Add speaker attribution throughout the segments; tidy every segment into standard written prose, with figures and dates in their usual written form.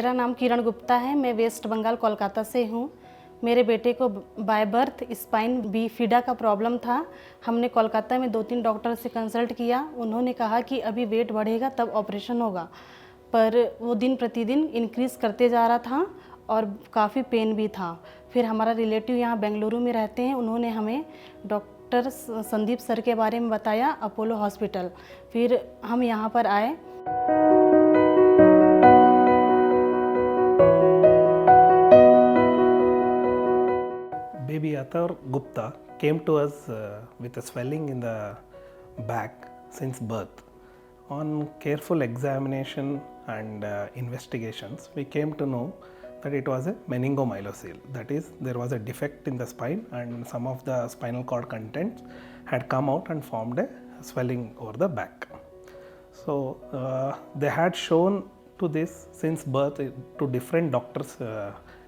Speaker 1: मेरा नाम किरण गुप्ता है। मैं वेस्ट बंगाल कोलकाता से हूँ। मेरे बेटे को by birth spina bifida का प्रॉब्लम था। हमने कोलकाता में 2-3 डॉक्टर से कंसल्ट किया। उन्होंने कहा कि अभी वेट बढ़ेगा तब ऑपरेशन होगा, पर वो दिन प्रतिदिन इंक्रीज़ करते जा रहा था और काफ़ी पेन भी था। फिर हमारा रिलेटिव यहाँ बेंगलुरु में रहते हैं, उन्होंने हमें डॉक्टर संदीप सर के बारे में बताया, अपोलो हॉस्पिटल। फिर हम यहाँ पर आए।
Speaker 2: Baby Atharv Gupta came to us with a swelling in the back since birth. On careful examination and investigations, we came to know that it was a meningomyelocele. That is, there was a defect in the spine and some of the spinal cord contents had come out and formed a swelling over the back. So they had shown to this since birth to different doctors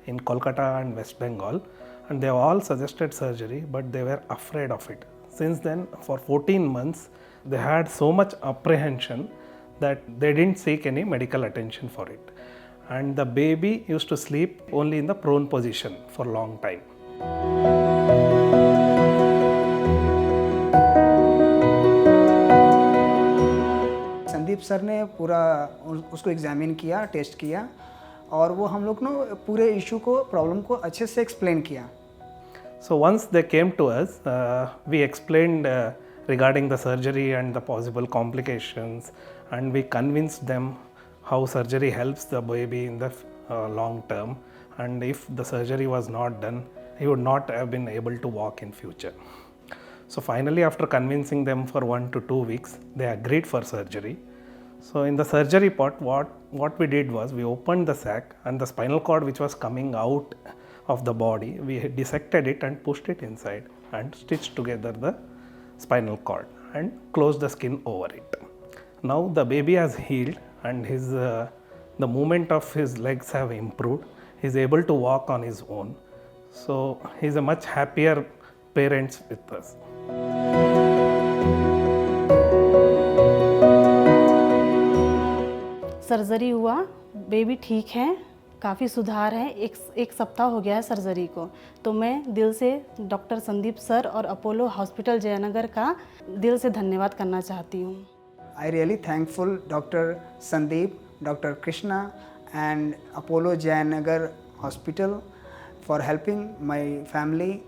Speaker 2: in Kolkata and West Bengal, and they all suggested surgery, but they were afraid of it. Since then, for 14 months, they had so much apprehension that they didn't seek any medical attention for it. And the baby used to sleep only in the prone position for a long time.
Speaker 3: Sandeep sir ने पूरा उसको examine किया, test किया और वो हम लोग ने पूरे इशू को, प्रॉब्लम को अच्छे से एक्सप्लेन किया।
Speaker 2: So once they came to us, we explained regarding the surgery and the possible complications, and we convinced them how surgery helps the baby in the long term, and if the surgery was not done, he would not have been able to walk in future. So finally, after convincing them for 1 to 2 weeks, they agreed for surgery. So in the surgery part, what we did was we opened the sac, and the spinal cord which was coming out of the body, we dissected it and pushed it inside and stitched together the spinal cord and closed the skin over it. Now the baby has healed and his the movement of his legs have improved. He is able to walk on his own. So he is a much happier parent with us.
Speaker 1: Surgery हुआ, baby ठीक है, काफ़ी सुधार है। एक सप्ताह हो गया है सर्जरी को। तो मैं दिल से डॉक्टर संदीप सर और अपोलो हॉस्पिटल जयनगर का दिल से धन्यवाद करना चाहती हूँ।
Speaker 3: I really thankful Dr. Sundeep, Dr. Krishna and Apollo Jayanagar Hospital for helping my family.